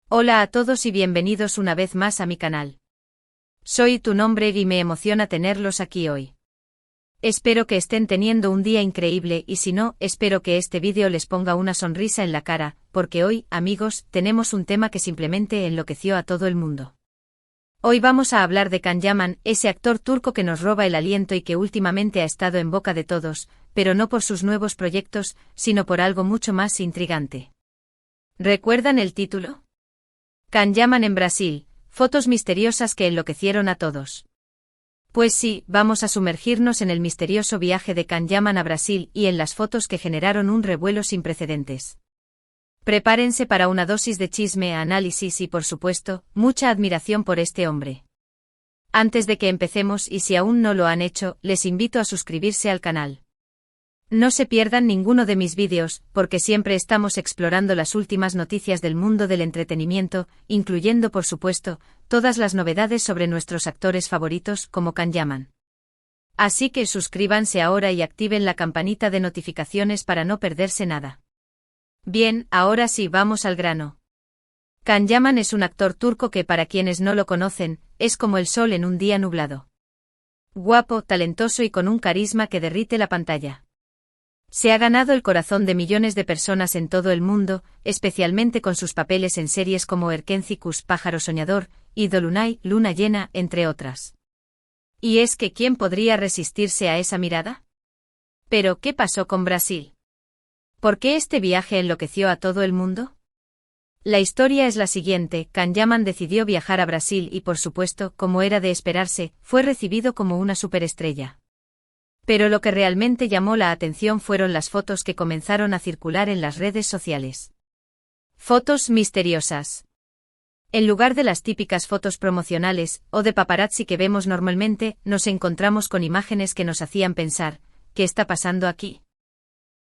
Hola a todos y bienvenidos una vez más a mi canal. Soy tu nombre y me emociona tenerlos aquí hoy. Espero que estén teniendo un día increíble y si no, espero que este vídeo les ponga una sonrisa en la cara, porque hoy, amigos, tenemos un tema que simplemente enloqueció a todo el mundo. Hoy vamos a hablar de Can Yaman, ese actor turco que nos roba el aliento y que últimamente ha estado en boca de todos, pero no por sus nuevos proyectos, sino por algo mucho más intrigante. ¿Recuerdan el título? Can Yaman en Brasil, fotos misteriosas que enloquecieron a todos. Pues sí, vamos a sumergirnos en el misterioso viaje de Can Yaman a Brasil y en las fotos que generaron un revuelo sin precedentes. Prepárense para una dosis de chisme, análisis y, por supuesto, mucha admiración por este hombre. Antes de que empecemos y si aún no lo han hecho, les invito a suscribirse al canal. No se pierdan ninguno de mis vídeos, porque siempre estamos explorando las últimas noticias del mundo del entretenimiento, incluyendo por supuesto, todas las novedades sobre nuestros actores favoritos como Can Yaman. Así que suscríbanse ahora y activen la campanita de notificaciones para no perderse nada. Bien, ahora sí vamos al grano. Can Yaman es un actor turco que para quienes no lo conocen, es como el sol en un día nublado. Guapo, talentoso y con un carisma que derrite la pantalla. Se ha ganado el corazón de millones de personas en todo el mundo, especialmente con sus papeles en series como Erkencikus, Pájaro Soñador, y Dolunay, Luna Llena, entre otras. ¿Y es que quién podría resistirse a esa mirada? Pero, ¿qué pasó con Brasil? ¿Por qué este viaje enloqueció a todo el mundo? La historia es la siguiente: Can Yaman decidió viajar a Brasil y por supuesto, como era de esperarse, fue recibido como una superestrella. Pero lo que realmente llamó la atención fueron las fotos que comenzaron a circular en las redes sociales. Fotos misteriosas. En lugar de las típicas fotos promocionales, o de paparazzi que vemos normalmente, nos encontramos con imágenes que nos hacían pensar, ¿qué está pasando aquí?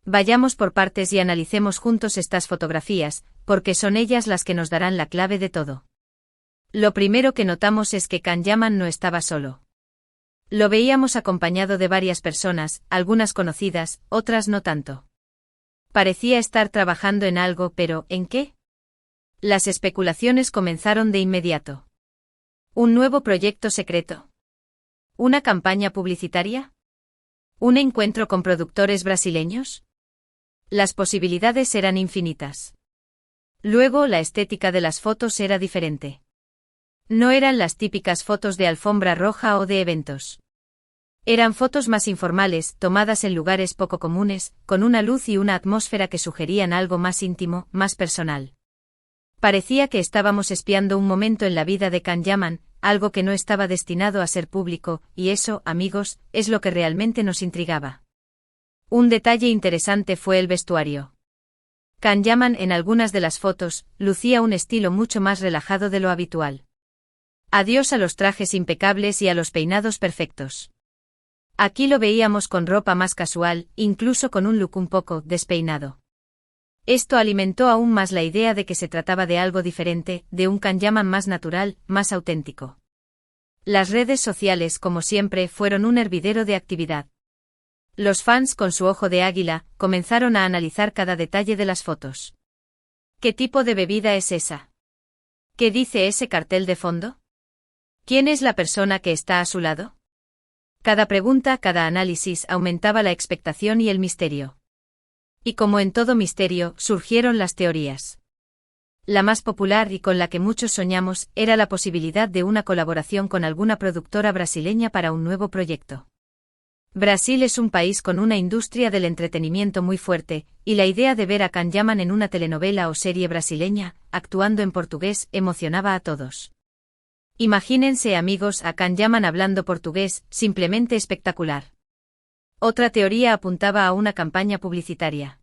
Vayamos por partes y analicemos juntos estas fotografías, porque son ellas las que nos darán la clave de todo. Lo primero que notamos es que Can Yaman no estaba solo. Lo veíamos acompañado de varias personas, algunas conocidas, otras no tanto. Parecía estar trabajando en algo, pero ¿en qué? Las especulaciones comenzaron de inmediato. ¿Un nuevo proyecto secreto? ¿Una campaña publicitaria? ¿Un encuentro con productores brasileños? Las posibilidades eran infinitas. Luego la estética de las fotos era diferente. No eran las típicas fotos de alfombra roja o de eventos. Eran fotos más informales, tomadas en lugares poco comunes, con una luz y una atmósfera que sugerían algo más íntimo, más personal. Parecía que estábamos espiando un momento en la vida de Can Yaman, algo que no estaba destinado a ser público, y eso, amigos, es lo que realmente nos intrigaba. Un detalle interesante fue el vestuario. Can Yaman en algunas de las fotos, lucía un estilo mucho más relajado de lo habitual. Adiós a los trajes impecables y a los peinados perfectos. Aquí lo veíamos con ropa más casual, incluso con un look un poco despeinado. Esto alimentó aún más la idea de que se trataba de algo diferente, de un Can Yaman más natural, más auténtico. Las redes sociales, como siempre, fueron un hervidero de actividad. Los fans, con su ojo de águila, comenzaron a analizar cada detalle de las fotos. ¿Qué tipo de bebida es esa? ¿Qué dice ese cartel de fondo? ¿Quién es la persona que está a su lado? Cada pregunta, cada análisis aumentaba la expectación y el misterio. Y como en todo misterio, surgieron las teorías. La más popular y con la que muchos soñamos, era la posibilidad de una colaboración con alguna productora brasileña para un nuevo proyecto. Brasil es un país con una industria del entretenimiento muy fuerte, y la idea de ver a Can Yaman en una telenovela o serie brasileña, actuando en portugués, emocionaba a todos. Imagínense, amigos, a Can Yaman hablando portugués, simplemente espectacular. Otra teoría apuntaba a una campaña publicitaria.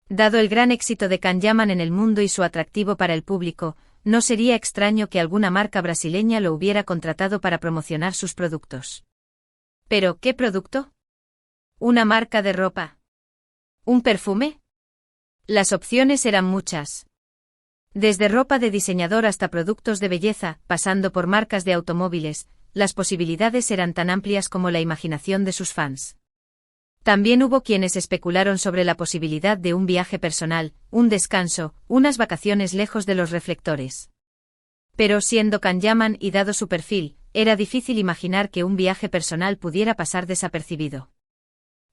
Dado el gran éxito de Can Yaman en el mundo y su atractivo para el público, no sería extraño que alguna marca brasileña lo hubiera contratado para promocionar sus productos. ¿Pero qué producto? ¿Una marca de ropa? ¿Un perfume? Las opciones eran muchas. Desde ropa de diseñador hasta productos de belleza, pasando por marcas de automóviles, las posibilidades eran tan amplias como la imaginación de sus fans. También hubo quienes especularon sobre la posibilidad de un viaje personal, un descanso, unas vacaciones lejos de los reflectores. Pero siendo Can Yaman y dado su perfil, era difícil imaginar que un viaje personal pudiera pasar desapercibido.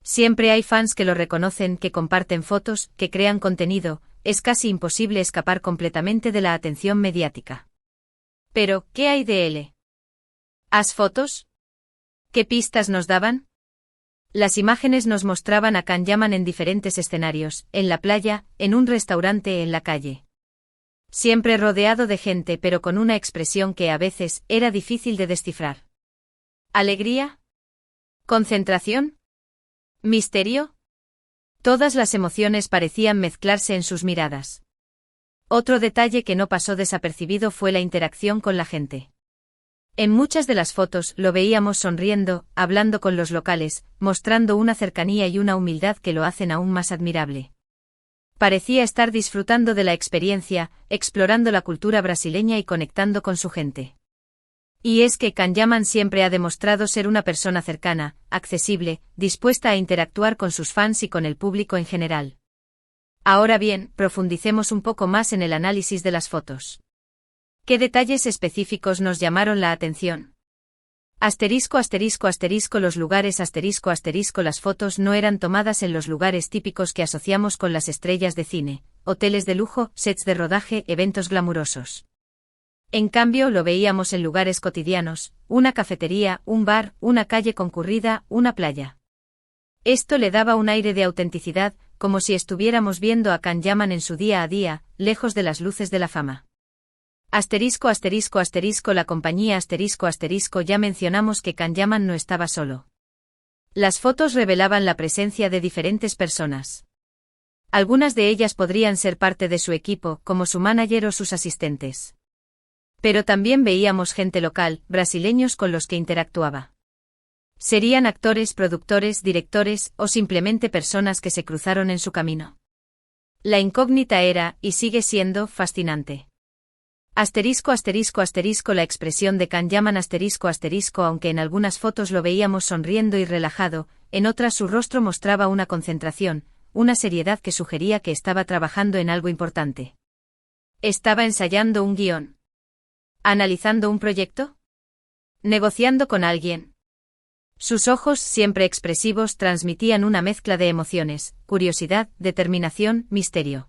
Siempre hay fans que lo reconocen, que comparten fotos, que crean contenido, es casi imposible escapar completamente de la atención mediática. Pero, ¿qué hay de él? ¿Has fotos? ¿Qué pistas nos daban? Las imágenes nos mostraban a Can Yaman en diferentes escenarios, en la playa, en un restaurante, en la calle. Siempre rodeado de gente, pero con una expresión que a veces era difícil de descifrar. ¿Alegría? ¿Concentración? ¿Misterio? Todas las emociones parecían mezclarse en sus miradas. Otro detalle que no pasó desapercibido fue la interacción con la gente. En muchas de las fotos lo veíamos sonriendo, hablando con los locales, mostrando una cercanía y una humildad que lo hacen aún más admirable. Parecía estar disfrutando de la experiencia, explorando la cultura brasileña y conectando con su gente. Y es que Can Yaman siempre ha demostrado ser una persona cercana, accesible, dispuesta a interactuar con sus fans y con el público en general. Ahora bien, profundicemos un poco más en el análisis de las fotos. ¿Qué detalles específicos nos llamaron la atención? Asterisco asterisco asterisco los lugares asterisco asterisco las fotos no eran tomadas en los lugares típicos que asociamos con las estrellas de cine, hoteles de lujo, sets de rodaje, eventos glamurosos. En cambio lo veíamos en lugares cotidianos, una cafetería, un bar, una calle concurrida, una playa. Esto le daba un aire de autenticidad, como si estuviéramos viendo a Can Yaman en su día a día, lejos de las luces de la fama. Asterisco asterisco asterisco la compañía asterisco asterisco ya mencionamos que Can Yaman no estaba solo. Las fotos revelaban la presencia de diferentes personas. Algunas de ellas podrían ser parte de su equipo, como su manager o sus asistentes. Pero también veíamos gente local, brasileños con los que interactuaba. Serían actores, productores, directores, o simplemente personas que se cruzaron en su camino. La incógnita era, y sigue siendo, fascinante. Asterisco asterisco asterisco la expresión de Can Yaman asterisco asterisco aunque en algunas fotos lo veíamos sonriendo y relajado, en otras su rostro mostraba una concentración, una seriedad que sugería que estaba trabajando en algo importante. ¿Estaba ensayando un guión? ¿Analizando un proyecto? ¿Negociando con alguien? Sus ojos, siempre expresivos, transmitían una mezcla de emociones, curiosidad, determinación, misterio.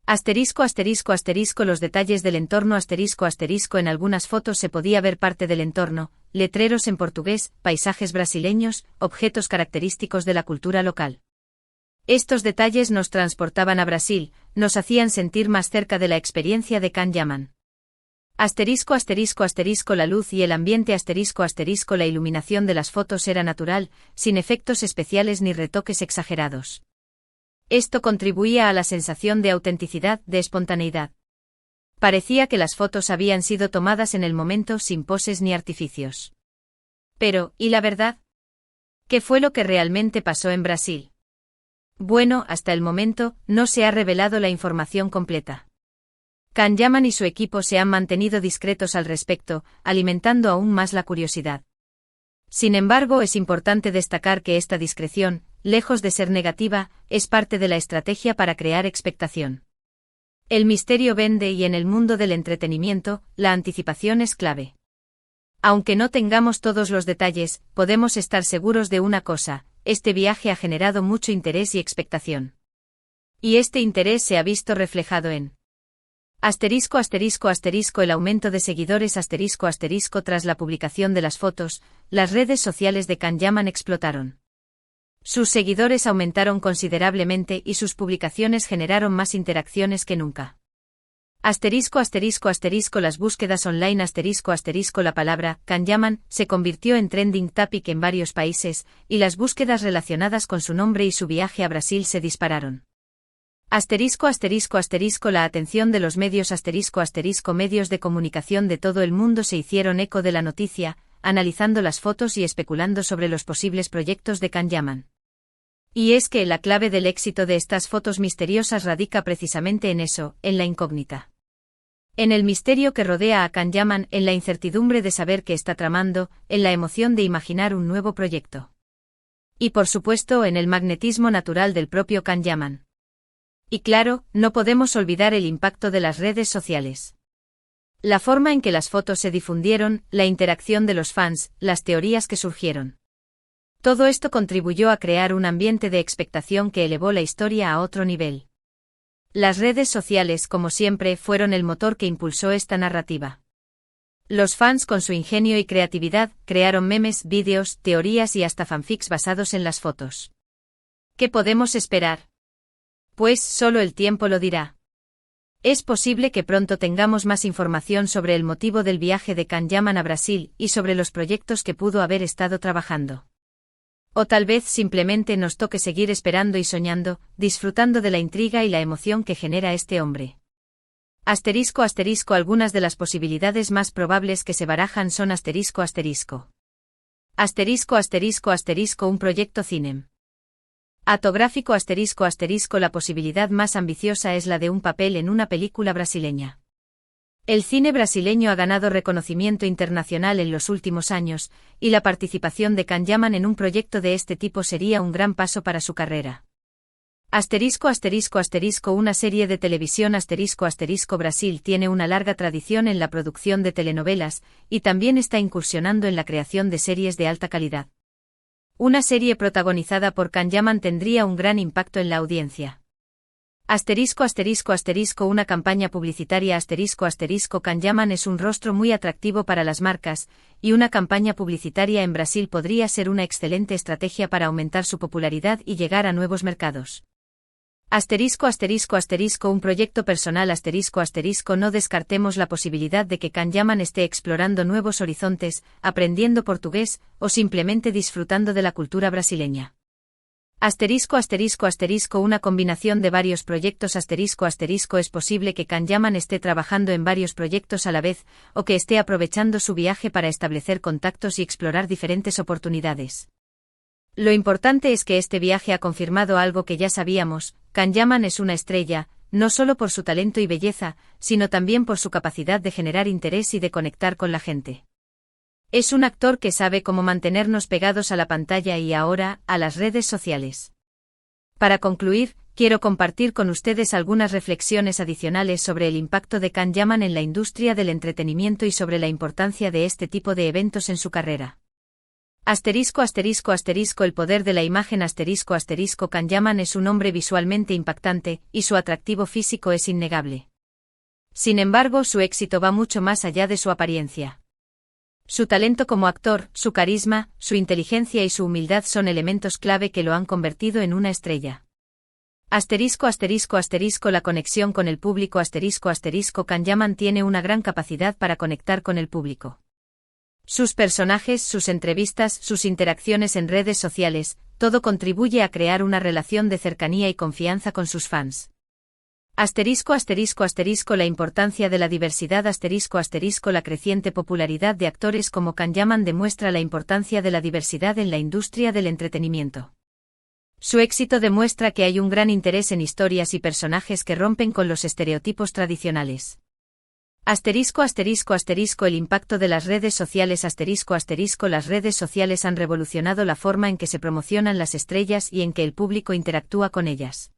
Asterisco asterisco asterisco los detalles del entorno asterisco asterisco en algunas fotos se podía ver parte del entorno, letreros en portugués, paisajes brasileños, objetos característicos de la cultura local. Estos detalles nos transportaban a Brasil, nos hacían sentir más cerca de la experiencia de Can Yaman. Asterisco asterisco asterisco la luz y el ambiente asterisco asterisco la iluminación de las fotos era natural, sin efectos especiales ni retoques exagerados. Esto contribuía a la sensación de autenticidad, de espontaneidad. Parecía que las fotos habían sido tomadas en el momento sin poses ni artificios. Pero, ¿y la verdad? ¿Qué fue lo que realmente pasó en Brasil? Bueno, hasta el momento, no se ha revelado la información completa. Can Yaman y su equipo se han mantenido discretos al respecto, alimentando aún más la curiosidad. Sin embargo, es importante destacar que esta discreción, lejos de ser negativa, es parte de la estrategia para crear expectación. El misterio vende y en el mundo del entretenimiento, la anticipación es clave. Aunque no tengamos todos los detalles, podemos estar seguros de una cosa, este viaje ha generado mucho interés y expectación. Y este interés se ha visto reflejado en asterisco asterisco asterisco el aumento de seguidores asterisco asterisco tras la publicación de las fotos, las redes sociales de Can Yaman explotaron. Sus seguidores aumentaron considerablemente y sus publicaciones generaron más interacciones que nunca. Asterisco asterisco asterisco las búsquedas online asterisco asterisco la palabra Can Yaman se convirtió en trending topic en varios países, y las búsquedas relacionadas con su nombre y su viaje a Brasil se dispararon. Asterisco asterisco asterisco la atención de los medios asterisco asterisco medios de comunicación de todo el mundo se hicieron eco de la noticia, analizando las fotos y especulando sobre los posibles proyectos de Can Yaman. Y es que la clave del éxito de estas fotos misteriosas radica precisamente en eso, en la incógnita. En el misterio que rodea a Can Yaman, en la incertidumbre de saber qué está tramando, en la emoción de imaginar un nuevo proyecto. Y por supuesto en el magnetismo natural del propio Can Yaman. Y claro, no podemos olvidar el impacto de las redes sociales. La forma en que las fotos se difundieron, la interacción de los fans, las teorías que surgieron. Todo esto contribuyó a crear un ambiente de expectación que elevó la historia a otro nivel. Las redes sociales, como siempre, fueron el motor que impulsó esta narrativa. Los fans, con su ingenio y creatividad, crearon memes, vídeos, teorías y hasta fanfics basados en las fotos. ¿Qué podemos esperar? Pues solo el tiempo lo dirá. Es posible que pronto tengamos más información sobre el motivo del viaje de Can Yaman a Brasil y sobre los proyectos que pudo haber estado trabajando. O tal vez simplemente nos toque seguir esperando y soñando, disfrutando de la intriga y la emoción que genera este hombre. Asterisco asterisco algunas de las posibilidades más probables que se barajan son asterisco asterisco. Asterisco asterisco asterisco un proyecto cinem. Atográfico asterisco asterisco la posibilidad más ambiciosa es la de un papel en una película brasileña. El cine brasileño ha ganado reconocimiento internacional en los últimos años, y la participación de Can Yaman en un proyecto de este tipo sería un gran paso para su carrera. Asterisco asterisco asterisco una serie de televisión asterisco asterisco Brasil tiene una larga tradición en la producción de telenovelas, y también está incursionando en la creación de series de alta calidad. Una serie protagonizada por Can Yaman tendría un gran impacto en la audiencia. Asterisco asterisco asterisco una campaña publicitaria asterisco asterisco Can Yaman es un rostro muy atractivo para las marcas, y una campaña publicitaria en Brasil podría ser una excelente estrategia para aumentar su popularidad y llegar a nuevos mercados. Asterisco asterisco asterisco un proyecto personal asterisco asterisco no descartemos la posibilidad de que Can Yaman esté explorando nuevos horizontes, aprendiendo portugués, o simplemente disfrutando de la cultura brasileña. Asterisco asterisco asterisco una combinación de varios proyectos asterisco asterisco es posible que Can Yaman esté trabajando en varios proyectos a la vez, o que esté aprovechando su viaje para establecer contactos y explorar diferentes oportunidades. Lo importante es que este viaje ha confirmado algo que ya sabíamos: Can Yaman es una estrella, no solo por su talento y belleza, sino también por su capacidad de generar interés y de conectar con la gente. Es un actor que sabe cómo mantenernos pegados a la pantalla y ahora, a las redes sociales. Para concluir, quiero compartir con ustedes algunas reflexiones adicionales sobre el impacto de Can Yaman en la industria del entretenimiento y sobre la importancia de este tipo de eventos en su carrera. Asterisco asterisco asterisco el poder de la imagen asterisco asterisco Can Yaman es un hombre visualmente impactante, y su atractivo físico es innegable. Sin embargo, su éxito va mucho más allá de su apariencia. Su talento como actor, su carisma, su inteligencia y su humildad son elementos clave que lo han convertido en una estrella. Asterisco asterisco asterisco la conexión con el público asterisco asterisco Can Yaman tiene una gran capacidad para conectar con el público. Sus personajes, sus entrevistas, sus interacciones en redes sociales, todo contribuye a crear una relación de cercanía y confianza con sus fans. Asterisco asterisco asterisco la importancia de la diversidad asterisco asterisco la creciente popularidad de actores como Can Yaman demuestra la importancia de la diversidad en la industria del entretenimiento. Su éxito demuestra que hay un gran interés en historias y personajes que rompen con los estereotipos tradicionales. Asterisco asterisco asterisco el impacto de las redes sociales asterisco asterisco las redes sociales han revolucionado la forma en que se promocionan las estrellas y en que el público interactúa con ellas.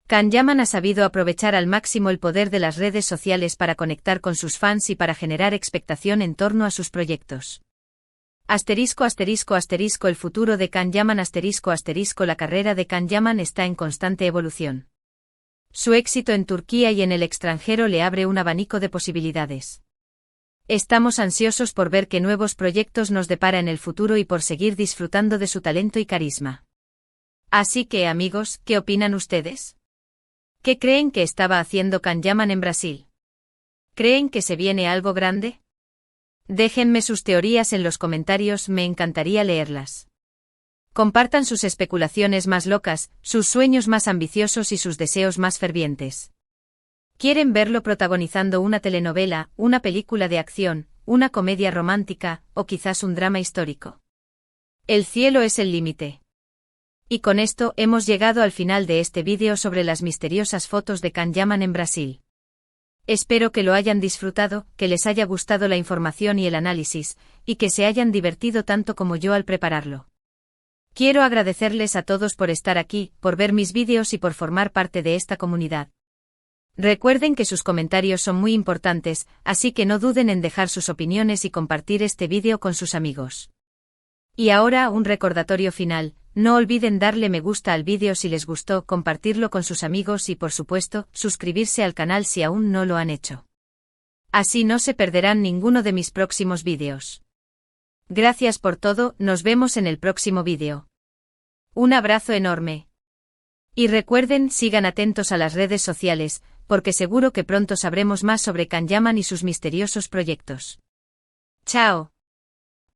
Can Yaman ha sabido aprovechar al máximo el poder de las redes sociales para conectar con sus fans y para generar expectación en torno a sus proyectos. Asterisco asterisco asterisco el futuro de Can Yaman asterisco asterisco la carrera de Can Yaman está en constante evolución. Su éxito en Turquía y en el extranjero le abre un abanico de posibilidades. Estamos ansiosos por ver qué nuevos proyectos nos depara en el futuro y por seguir disfrutando de su talento y carisma. Así que, amigos, ¿qué opinan ustedes? ¿Qué creen que estaba haciendo Can Yaman en Brasil? ¿Creen que se viene algo grande? Déjenme sus teorías en los comentarios, me encantaría leerlas. Compartan sus especulaciones más locas, sus sueños más ambiciosos y sus deseos más fervientes. ¿Quieren verlo protagonizando una telenovela, una película de acción, una comedia romántica, o quizás un drama histórico? El cielo es el límite. Y con esto hemos llegado al final de este vídeo sobre las misteriosas fotos de Can Yaman en Brasil. Espero que lo hayan disfrutado, que les haya gustado la información y el análisis, y que se hayan divertido tanto como yo al prepararlo. Quiero agradecerles a todos por estar aquí, por ver mis vídeos y por formar parte de esta comunidad. Recuerden que sus comentarios son muy importantes, así que no duden en dejar sus opiniones y compartir este vídeo con sus amigos. Y ahora un recordatorio final, no olviden darle me gusta al vídeo si les gustó, compartirlo con sus amigos y por supuesto, suscribirse al canal si aún no lo han hecho. Así no se perderán ninguno de mis próximos vídeos. Gracias por todo, nos vemos en el próximo vídeo. Un abrazo enorme. Y recuerden, sigan atentos a las redes sociales, porque seguro que pronto sabremos más sobre Can Yaman y sus misteriosos proyectos. Chao.